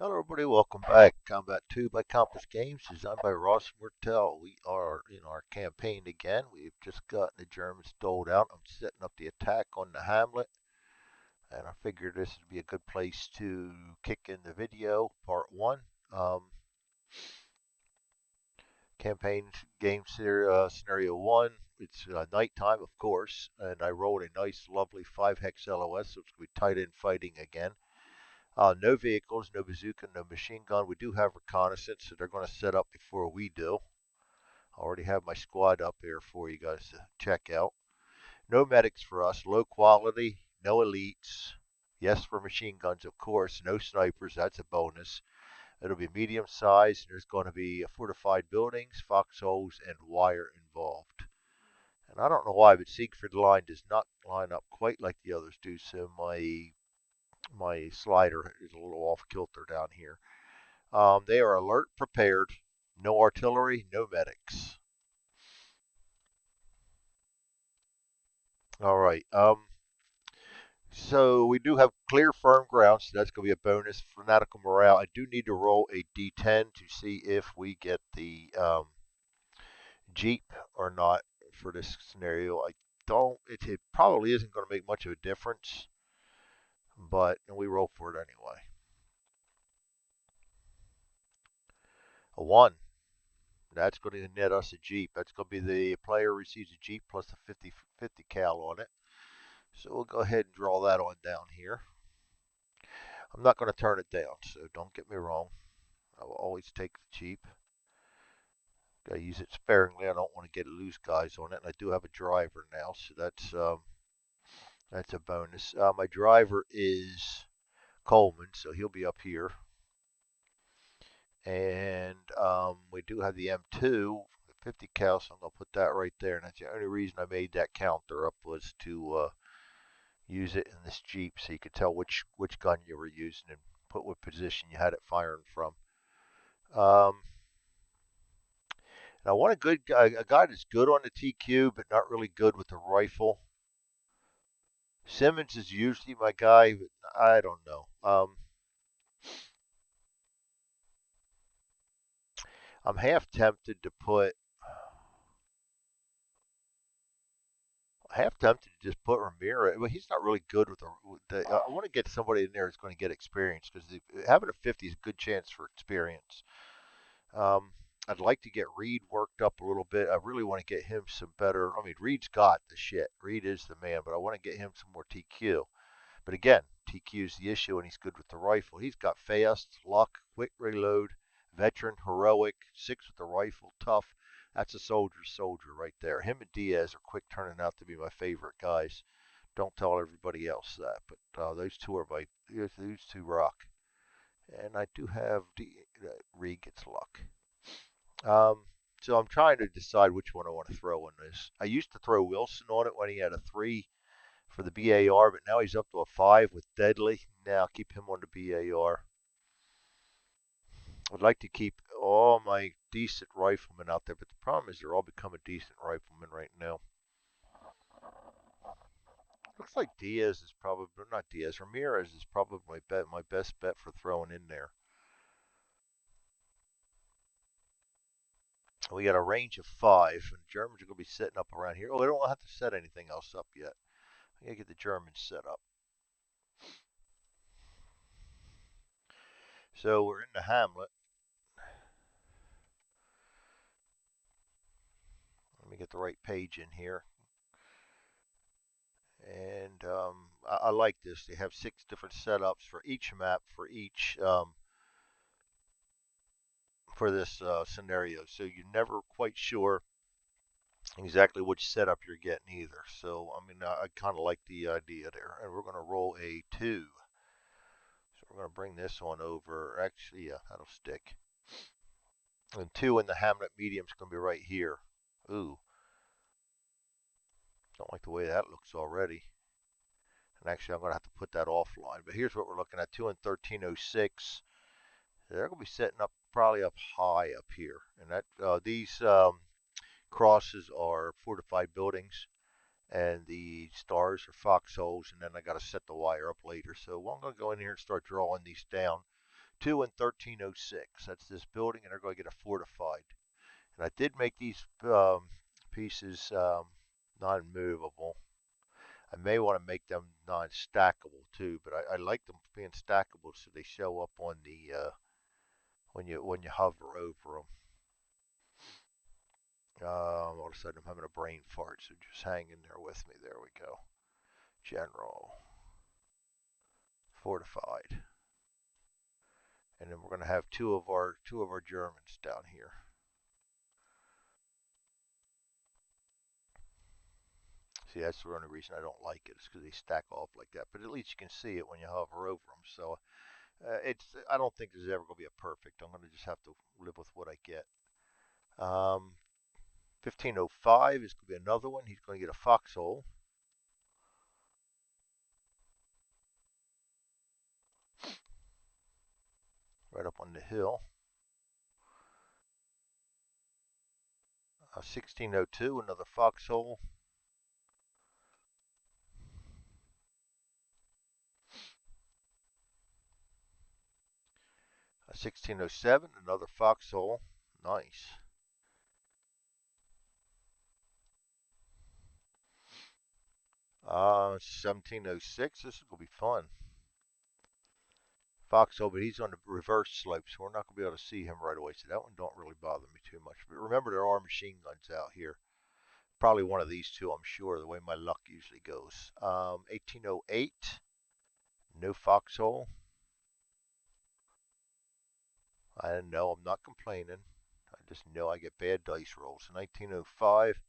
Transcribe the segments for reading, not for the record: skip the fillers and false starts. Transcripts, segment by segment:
Hello, everybody. Welcome back. Combat 2 by Compass Games, designed by Ross Martell. We are in our campaign again. We've just gotten the Germans doled out. I'm setting up the attack on the Hamlet, and I figured this would be a good place to kick in the video, part 1. Um, campaign scenario 1. It's nighttime, of course, and I rolled a nice, lovely 5-hex LOS, so it's going to be tight in fighting again. No vehicles, no bazooka, no machine gun. We do have reconnaissance, so they're going to set up before we do. I already have my squad up here for you guys to check out. No medics for us, low quality, no elites. Yes, for machine guns, of course. No snipers, that's a bonus. It'll be medium size, and there's going to be fortified buildings, foxholes, and wire involved. And I don't know why, but Siegfried Line does not line up quite like the others do, so my slider is a little off kilter down here. They are alert, prepared, no artillery, no medics. All right. So we do have clear, firm ground, so that's going to be a bonus. Fanatical morale. I do need to roll a d10 to see if we get the Jeep or not for this scenario. I don't. It probably isn't going to make much of a difference, but we roll for it anyway. A 1. That's going to net us a Jeep. That's going to be the player receives a Jeep plus a 50 cal on it. So we'll go ahead and draw that on down here. I'm not going to turn it down, so don't get me wrong. I will always take the Jeep. Gotta use it sparingly. I don't want to get loose guys on it. And I do have a driver now, so that's a bonus. My driver is Coleman, so he'll be up here. And we do have the M2, 50 cal, so I'm going to put that right there. And that's the only reason I made that counter up was to use it in this Jeep so you could tell which gun you were using and put what position you had it firing from. Um, and I want a guy that's good on the TQ but not really good with the rifle. Simmons is usually my guy, but I don't know. I'm half tempted to just put Ramirez. Well, he's not really good with the. I want to get somebody in there that's going to get experience because having a 50 is a good chance for experience. Um, I'd like to get Reed worked up a little bit. I really want to get him some better. I mean, Reed's got the shit. Reed is the man, but I want to get him some more TQ. But again, TQ is the issue, and he's good with the rifle. He's got fast, luck, quick reload, veteran, heroic, 6 with the rifle, tough. That's a soldier's soldier right there. Him and Diaz are quick turning out to be my favorite guys. Don't tell everybody else that, but those two are those two rock. And I do have Reed gets luck. Um, so I'm trying to decide which one I want to throw in this. I used to throw Wilson on it when he had a 3 for the BAR, but now he's up to a 5 with Deadly. Now keep him on the BAR. I'd like to keep all my decent riflemen out there, but the problem is they're all becoming decent riflemen right now. Looks like Diaz is probably, not Diaz, Ramirez is probably my best bet for throwing in there. We got a range of 5, and the Germans are going to be setting up around here. Oh, they don't have to set anything else up yet. I got to get the Germans set up. So we're in the Hamlet. Let me get the right page in here. And I like this. They have 6 different setups for each map for this scenario. So you're never quite sure exactly which setup you're getting either. So I mean, I kind of like the idea there. And we're going to roll a 2. So we're going to bring this one over. Actually, yeah, that'll stick. And 2 in the Hamlet medium is going to be right here. Ooh, don't like the way that looks already. And actually, I'm going to have to put that offline. But here's what we're looking at: 2 and 1306. They're going to be setting up probably up high up here, and that these crosses are fortified buildings, and the stars are foxholes, and then I got to set the wire up later. So I'm going to go in here and start drawing these down 2 and 1306. That's this building, and they're going to get a fortified. And I did make these pieces non-movable. I may want to make them non-stackable too, but I like them being stackable so they show up on the when you hover over them. All of a sudden, I'm having a brain fart, so just hang in there with me. There we go. General, fortified, and then we're going to have two of our Germans down here. See, that's the only reason I don't like it is because they stack off like that. But at least you can see it when you hover over them. So it's I don't think there's ever going to be a perfect. I'm going to just have to live with what I get. 1505 is going to be another one. He's going to get a foxhole. Right up on the hill. 1602, another foxhole. 1607, another foxhole. Nice. 1706, this is going to be fun. Foxhole, but he's on the reverse slope, so we're not going to be able to see him right away. So that one don't really bother me too much. But remember, there are machine guns out here. Probably one of these two, I'm sure, the way my luck usually goes. 1808, no foxhole. I know, I'm not complaining. I just know I get bad dice rolls. 1905,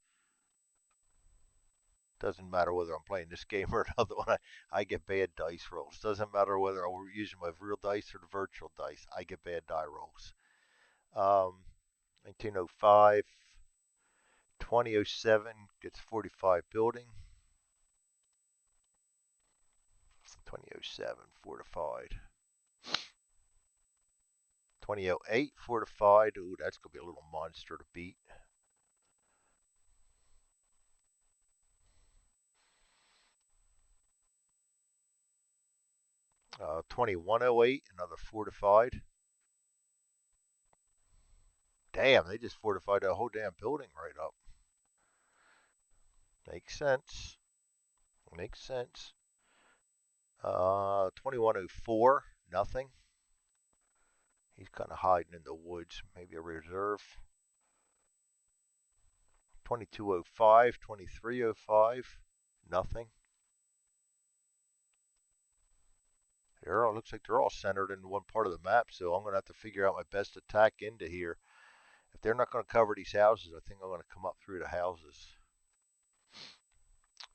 doesn't matter whether I'm playing this game or another one. I get bad dice rolls. Doesn't matter whether I'm using my real dice or the virtual dice. I get bad die rolls. 1905, 2007 gets 45 building. 2007 fortified. 2008 fortified. Ooh, that's going to be a little monster to beat. 2108, another fortified. Damn, they just fortified a whole damn building right up. Makes sense. Makes sense. 2104, nothing. He's kind of hiding in the woods. Maybe a reserve. 2205, 2305, nothing. Looks like they're all centered in one part of the map, so I'm going to have to figure out my best attack into here. If they're not going to cover these houses, I think I'm going to come up through the houses.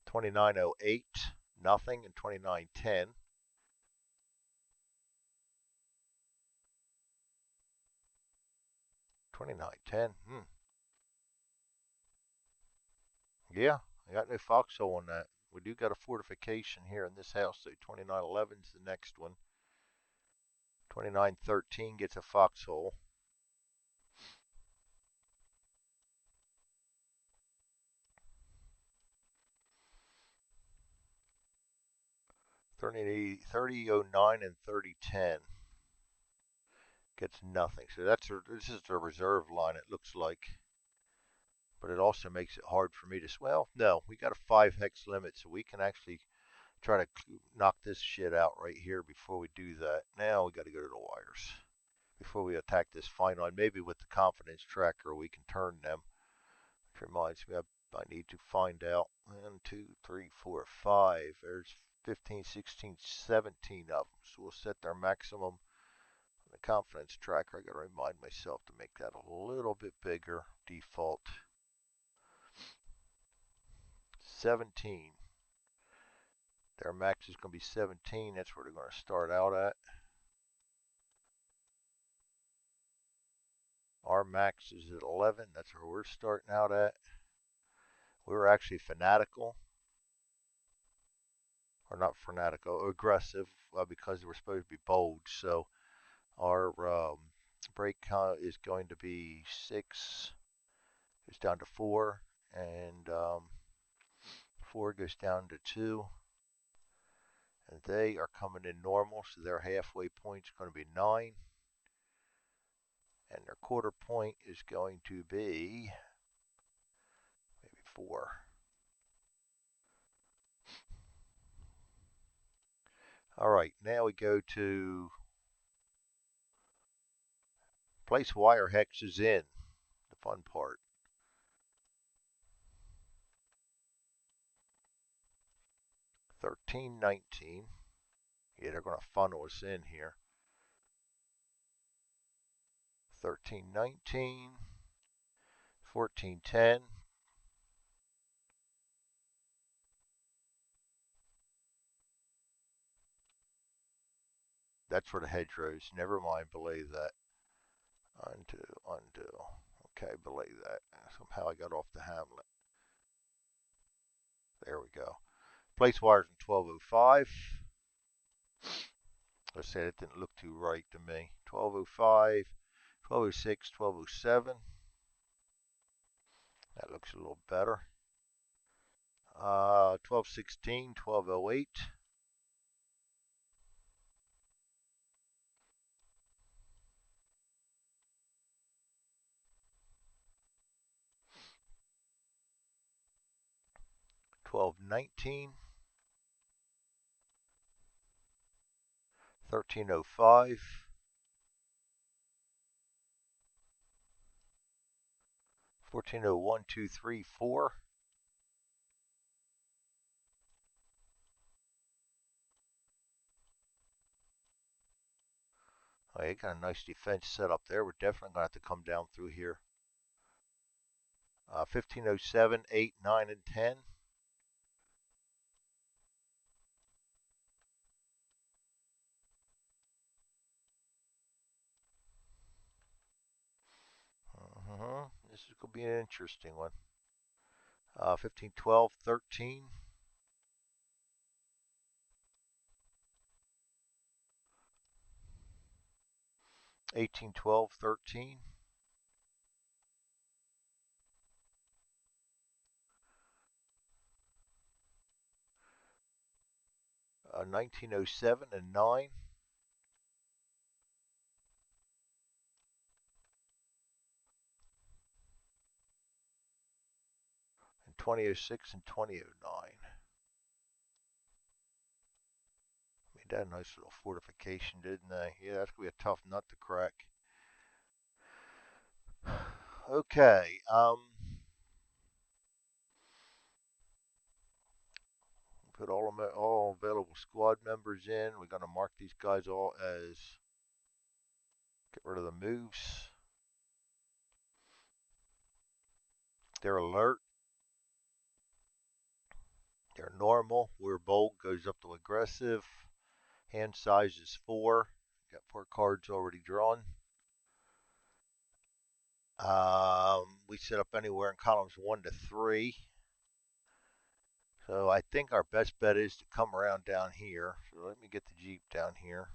2908, nothing, and 2910. 2910, Yeah, I got no foxhole on that. We do got a fortification here in this house, so 2911 is the next one. 2913 gets a foxhole. 3009 and 3010 gets nothing. So this is the reserve line, it looks like. But it also makes it hard for me to, well, no, we got a 5 hex limit, so we can actually try to knock this shit out right here before we do that. Now we got to go to the wires before we attack this final. And maybe with the confidence tracker, we can turn them. Which reminds me, I need to find out. 1, 2, 3, 4, 5. There's 15, 16, 17 of them. So we'll set their maximum on the confidence tracker. I got to remind myself to make that a little bit bigger. Default 17. Their max is going to be 17. That's where they're going to start out at. Our max is at 11. That's where we're starting out at. We were actually fanatical, or not fanatical, aggressive, because we're supposed to be bold. So our break count is going to be 6. Goes down to 4, and 4 goes down to 2, And they are coming in normal, so their halfway point is going to be 9. And their quarter point is going to be maybe 4. All right, now we go to place wire hexes in, the fun part. 13, 19. Yeah, they're going to funnel us in here. 13, 19. 14, 10. That's for the hedgerows. Never mind, believe that. Undo, undo. Okay, believe that. Somehow I got off the Hamlet. There we go. Place wires in 1205. Let's say that didn't look too right to me. 1205, 1206, 1207. That looks a little better. 1216, 1208. 1219. 1305. 1401, 2, 3, 4. Oh, you got a nice defense set up there. We're definitely going to have to come down through here. 1507, 8, 9, and 10. This is going to be an interesting one. 1512, 13. 1812, 13. 1907 and 9. And 2006 and 2009. Made that a nice little fortification, didn't they? Yeah, that's going to be a tough nut to crack. Okay. Put all available squad members in. We're going to mark these guys all as get rid of the moves. They're alert. They're normal. We're bold goes up to aggressive. Hand size is 4. Got 4 cards already drawn. We set up anywhere in columns 1 to 3. So I think our best bet is to come around down here. So let me get the Jeep down here.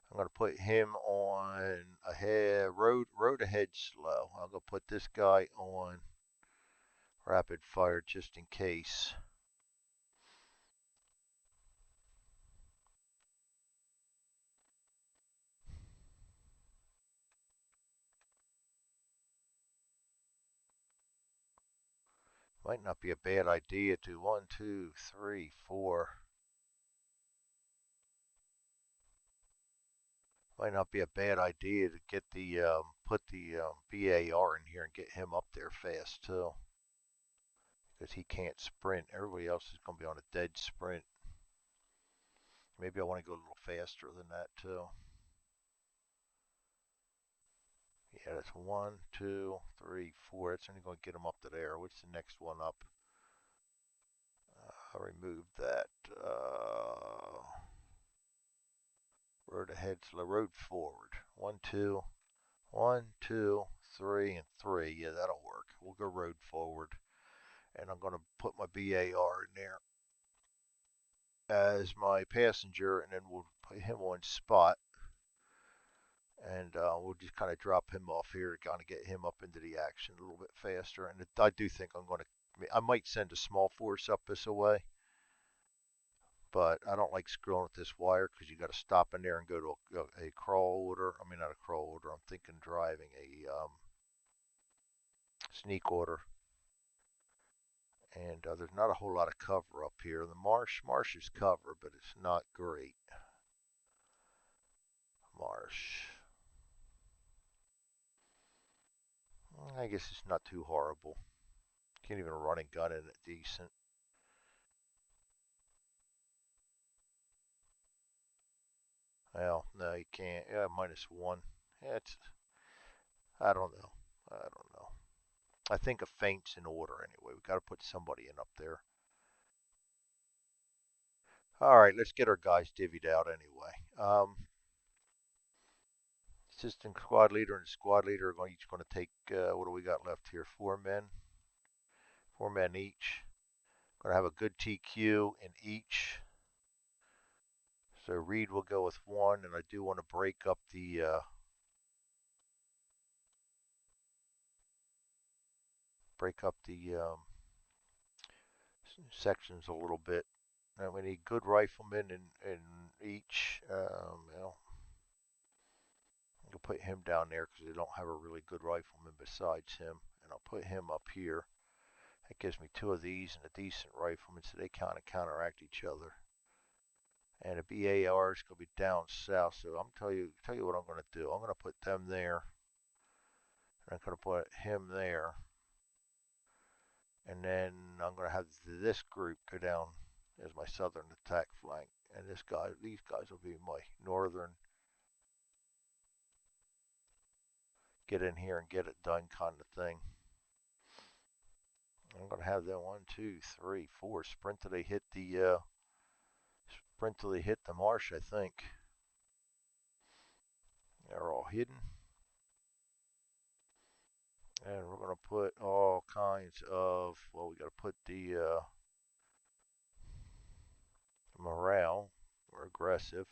I'm going to put him on ahead, road ahead slow. I'm going to put this guy on rapid fire just in case. Might not be a bad idea to 1, 2, 3, 4. Might not be a bad idea to get the put the BAR in here and get him up there fast too, because he can't sprint. Everybody else is going to be on a dead sprint. Maybe I want to go a little faster than that too. Yeah, that's 1, 2, 3, 4. That's only going to get him up to there. What's the next one up? I removed that. Road ahead, slow road forward. 1, 2, 1, 2, 3, and 3. Yeah, that'll work. We'll go road forward. And I'm going to put my BAR in there as my passenger, and then we'll put him on spot. And we'll just kind of drop him off here to kind of get him up into the action a little bit faster. And I do think I'm going to I might send a small force up this way, but I don't like screwing with this wire because you got to stop in there and go to a crawl order. I mean, not a crawl order. I'm thinking driving a sneak order. And there's not a whole lot of cover up here. The marsh is cover, but it's not great. Marsh. I guess it's not too horrible. Can't even run and gun in it decent. Well, no, you can't. Yeah, -1. Yeah, it's. I don't know. I don't know. I think a feint's in order anyway. We got to put somebody in up there. All right, let's get our guys divvied out anyway. Assistant squad leader and squad leader are each going to take. What do we got left here? 4 men. 4 men each. Going to have a good TQ in each. So Reed will go with 1, and I do want to break up the sections a little bit. And we need good riflemen in each. I'll put him down there because they don't have a really good rifleman besides him, and I'll put him up here. That gives me 2 of these and a decent rifleman, so they kind of counteract each other. And a BAR is going to be down south, so I'm tell you what I'm going to do. I'm going to put them there, and I'm going to put him there, and then I'm going to have this group go down as my southern attack flank, and these guys will be my northern get in here and get it done kind of thing. I'm going to have them 1, 2, 3, 4 sprint till they hit the marsh. I think they're all hidden, and we're going to put all kinds of. Well, we got to put the morale. We're aggressive,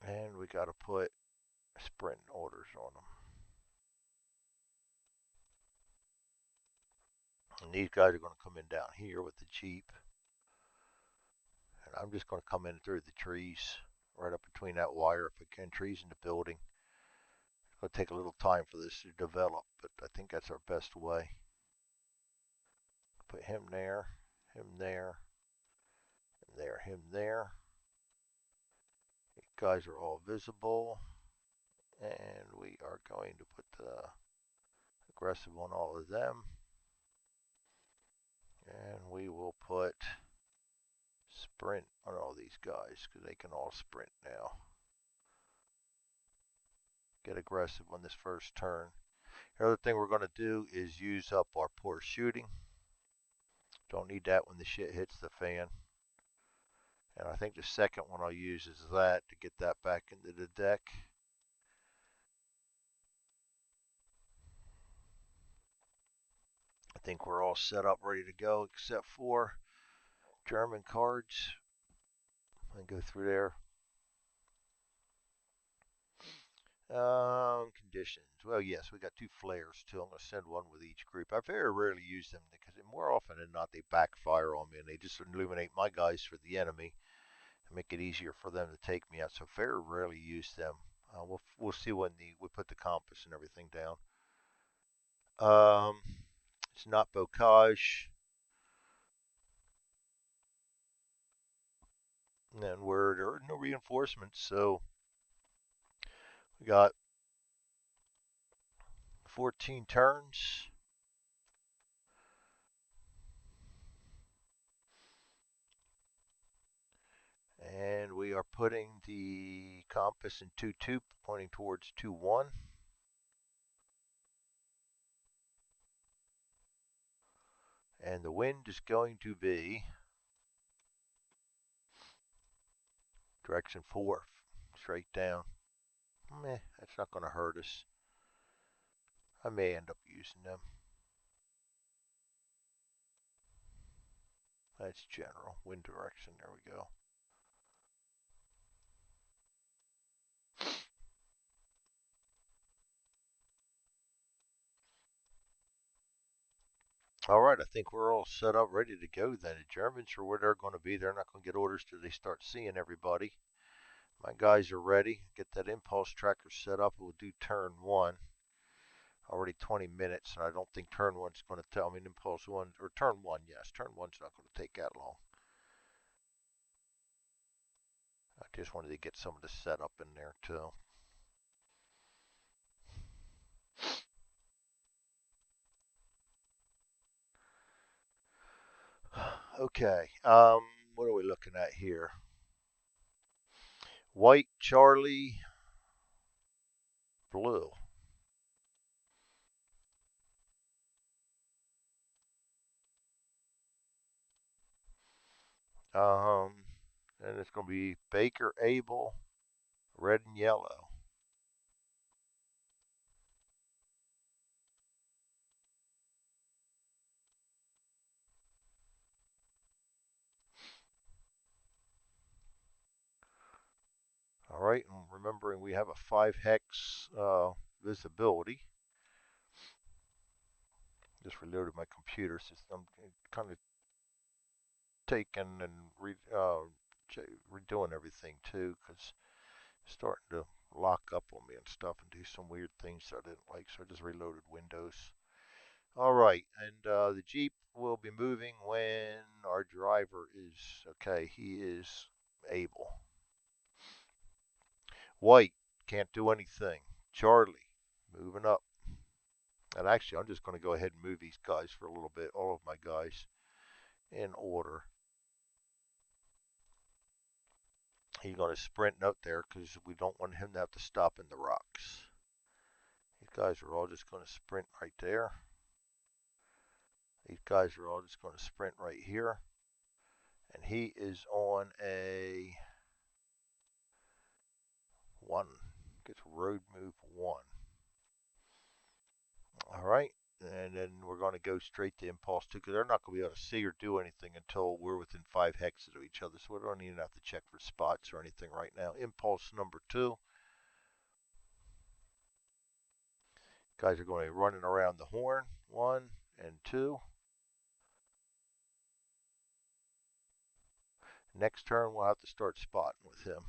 and we got to put sprint orders on them. And these guys are going to come in down here with the Jeep. And I'm just going to come in through the trees, right up between that wire if I can. Trees in the building. It's going to take a little time for this to develop, but I think that's our best way. Put him there, him there, him there, him there. These guys are all visible. And we are going to put the aggressive on all of them. And we will put sprint on all these guys because they can all sprint now. Get aggressive on this first turn. The other thing we're going to do is use up our poor shooting. Don't need that when the shit hits the fan. And I think the second one I'll use is that to get that back into the deck. I think we're all set up, ready to go, except for German cards. I go through there. Conditions. Well, yes, we got 2 flares too. I'm going to send 1 with each group. I very rarely use them because more often than not they backfire on me and they just illuminate my guys for the enemy and make it easier for them to take me out. So very rarely use them. We'll see when we put the compass and everything down. It's not bocage. And there are no reinforcements, so we got 14 turns. And we are putting the compass in 2-2, pointing towards 2-1. And the wind is going to be direction 4, straight down. Meh, that's not going to hurt us. I may end up using them. That's general. Wind direction, there we go. All right, I think we're all set up, ready to go then. The Germans are where they're going to be. They're not going to get orders till they start seeing everybody. My guys are ready. Get that impulse tracker set up. We'll do turn one. Already 20 minutes, and I don't think turn one's going to tell me impulse one, or turn one, yes. Turn one's not going to take that long. I just wanted to get some of the setup in there too. Okay, what are we looking at here? White, Charlie, blue. Um, and it's going to be Baker, Abel, red and yellow. All right, and remembering we have a 5 hex visibility. Just reloaded my computer system. Kind of taking and redoing everything too, because it's starting to lock up on me and stuff and do some weird things that I didn't like. So I just reloaded Windows. All right, and the Jeep will be moving when our driver is okay. He is able. White can't do anything. Charlie moving up. And actually, I'm just going to go ahead and move these guys for a little bit. All of my guys in order. He's going to sprint up there because we don't want him to have to stop in the rocks. These guys are all just going to sprint right there. These guys are all just going to sprint right here. And he is on a 1. Gets road move 1. All right. And then we're going to go straight to impulse 2 because they're not going to be able to see or do anything until we're within 5 hexes of each other. So we don't even have to check for spots or anything right now. Impulse number 2. Guys are going to be running around the horn. 1 and 2. Next turn, we'll have to start spotting with him.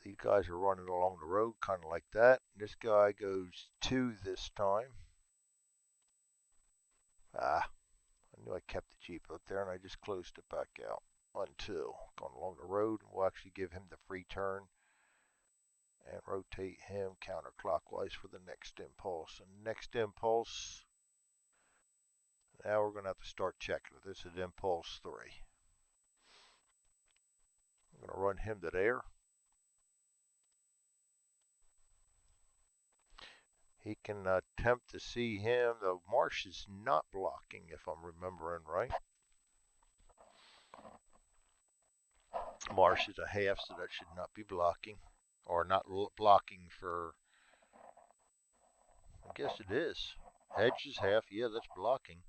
These guys are running along the road, kind of like that. This guy goes 2 this time. Ah, I knew I kept the Jeep up there, and I just closed it back out. 1, 2. Going along the road, we'll actually give him the free turn and rotate him counterclockwise for the next impulse. And next impulse, now we're going to have to start checking it. This is impulse 3. I'm going to run him to there. He can attempt to see him. The marsh is not blocking, if I'm remembering right. Marsh is a half, so that should not be blocking. Or not blocking for, I guess it is. Hedge is half, yeah, that's blocking.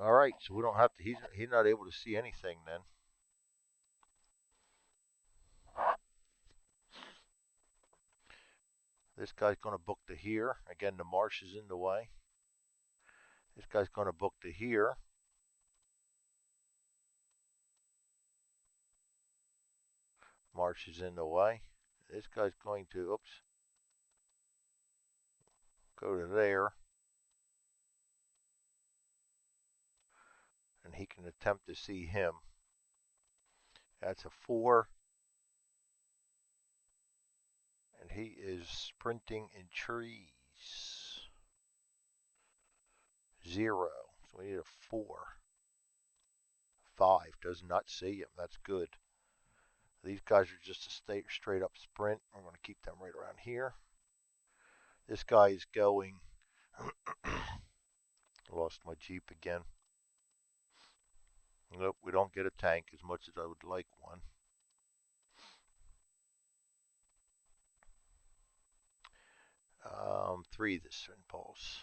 All right, so we don't have to, he's not able to see anything then. This guy's going to book to here. Again, the marsh is in the way. This guy's going to book to here. Marsh is in the way. This guy's going to, oops, go to there. And he can attempt to see him. That's a 4. And he is sprinting in trees. 0. So we need a 4. 5 does not see him. That's good. These guys are just a straight up sprint. I'm going to keep them right around here. This guy is going. Lost my Jeep again. Nope, we don't get a tank as much as I would like one. Three this impulse.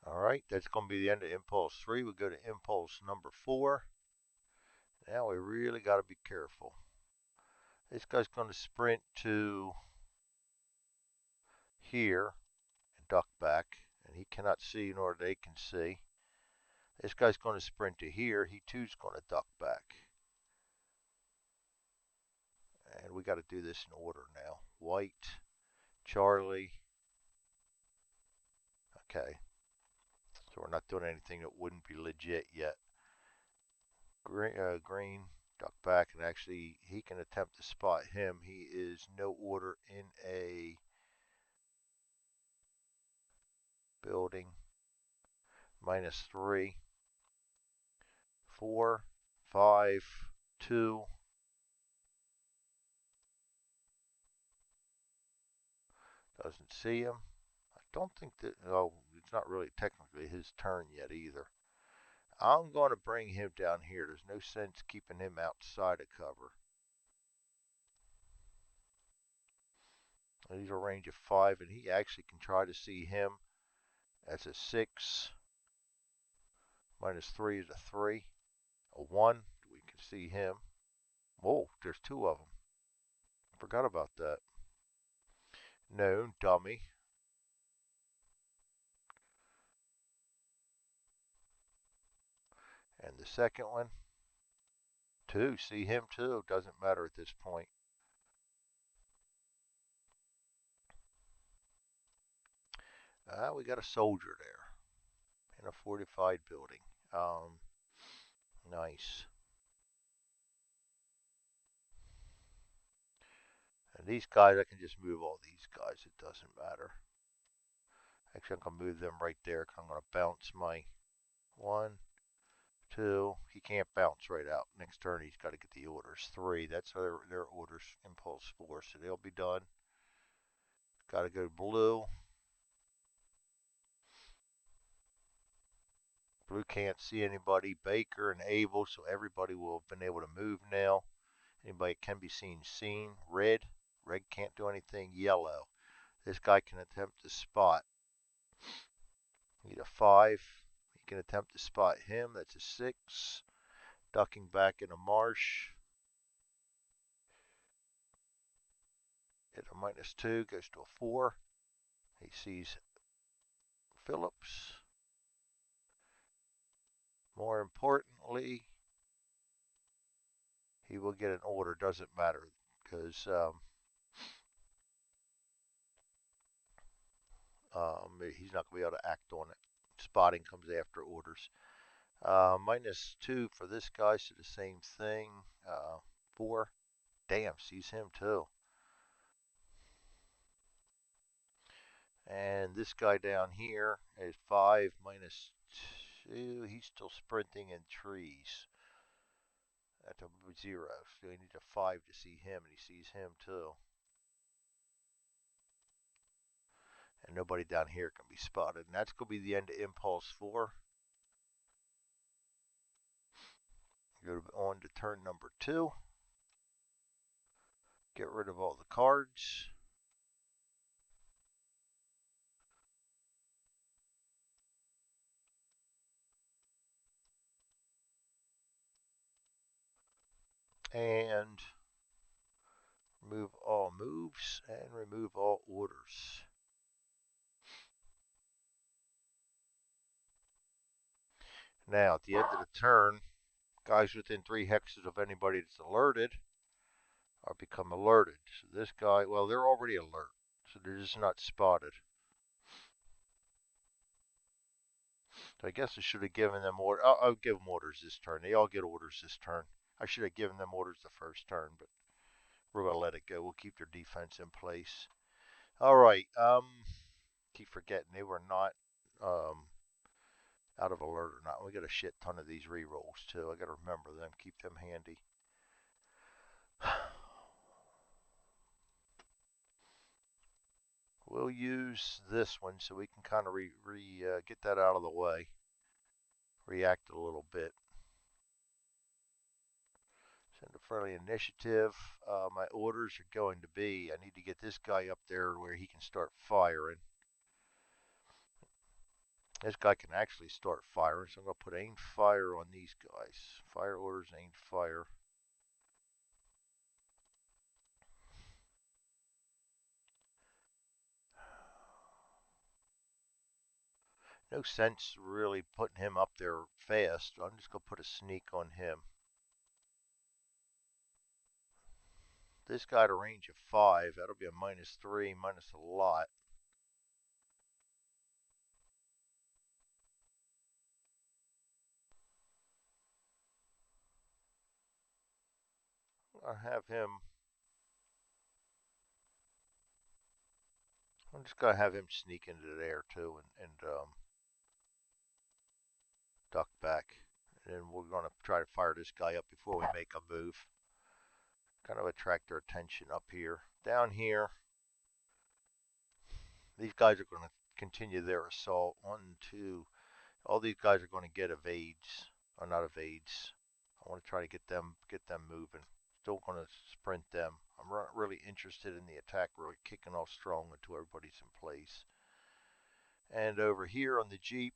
All right, that's going to be the end of impulse 3. We go to impulse number 4. Now we really got to be careful. This guy's going to sprint to here and duck back, and he cannot see nor they can see. This guy's going to sprint to here. He too's going to duck back. And we got to do this in order now. White, Charlie. Okay. So we're not doing anything that wouldn't be legit yet. Green, duck back, and actually he can attempt to spot him. He is no order in a building. -3, 4, 5, 2. Doesn't see him. I don't think that, oh, it's not really technically his turn yet either. I'm going to bring him down here. There's no sense keeping him outside of cover. He's a range of 5, and he actually can try to see him. That's a 6. -3 is a 3. A 1, we can see him. Whoa, there's 2 of them. Forgot about that. No, dummy. And the second one, 2. See him too. Doesn't matter at this point. We got a soldier there in a fortified building. Nice. And these guys, I can just move all these guys. It doesn't matter. Actually, I'm going to move them right there. I'm going to bounce my 1, 2. He can't bounce right out. Next turn, he's got to get the orders. 3. That's their orders. Impulse 4. So they'll be done. Got to go blue. Blue can't see anybody. Baker and Abel, so everybody will have been able to move now. Anybody can be seen. Red. Red can't do anything. Yellow. This guy can attempt to spot. Need a 5. He can attempt to spot him. That's a 6. Ducking back in a marsh. At a -2, goes to a 4. He sees Phillips. More importantly, he will get an order. Doesn't matter because he's not going to be able to act on it. Spotting comes after orders. -2 for this guy, so the same thing. 4. Damn, sees him too. And this guy down here is 5 -2. He's still sprinting in trees. That's a 0. So he needs a 5 to see him, and he sees him too. And nobody down here can be spotted. And that's going to be the end of Impulse 4. Go on to turn number 2. Get rid of all the cards. And remove all moves and remove all orders. Now, at the end of the turn, guys within 3 hexes of anybody that's alerted are become alerted. So this guy, well, they're already alert, so they're just not spotted. So I guess I should have given them orders. I'll give them orders this turn. They all get orders this turn. I should have given them orders the first turn, but we're going to let it go. We'll keep their defense in place. All right. Keep forgetting they were not out of alert or not. We got a shit ton of these re-rolls too. I got to remember them. Keep them handy. We'll use this one so we can kind of get that out of the way. React a little bit. Send a friendly initiative. My orders are going to be, I need to get this guy up there where he can start firing. This guy can actually start firing, so I'm going to put aim fire on these guys. Fire orders, aim fire. No sense really putting him up there fast. I'm just going to put a sneak on him. This guy at a range of 5, that'll be a -3, minus a lot. I have him. I'm just going to have him sneak into there too and duck back. And we're going to try to fire this guy up before we make a move. Kind of attract their attention up here. Down here, these guys are going to continue their assault. 1, 2. All these guys are going to get evades, or not evades. I want to try to get them moving. Still going to sprint them. I'm really interested in the attack, really kicking off strong until everybody's in place. And over here on the Jeep,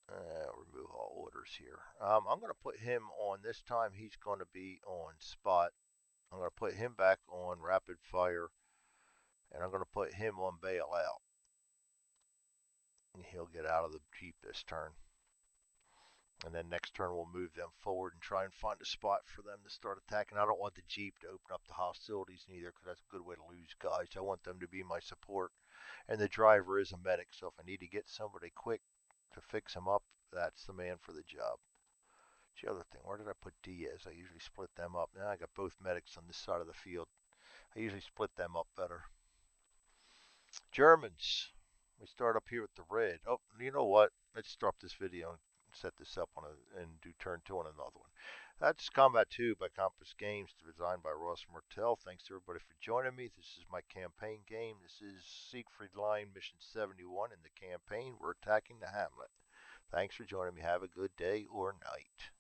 remove all orders here. I'm going to put him on this time. He's going to be on spot. I'm going to put him back on rapid fire, and I'm going to put him on bail out. And he'll get out of the Jeep this turn. And then next turn we'll move them forward and try and find a spot for them to start attacking. I don't want the Jeep to open up the hostilities neither, because that's a good way to lose guys. I want them to be my support. And the driver is a medic, so if I need to get somebody quick to fix him up, that's the man for the job. The other thing, where did I put Diaz? I usually split them up. Now I got both medics on this side of the field. I usually split them up better. Germans. We start up here with the red. Oh, you know what? Let's stop this video and set this up on and do turn 2 on another one. That's Combat 2 by Compass Games, designed by Ross Martell. Thanks to everybody for joining me. This is my campaign game. This is Siegfried Line Mission 71 in the campaign. We're attacking the Hamlet. Thanks for joining me. Have a good day or night.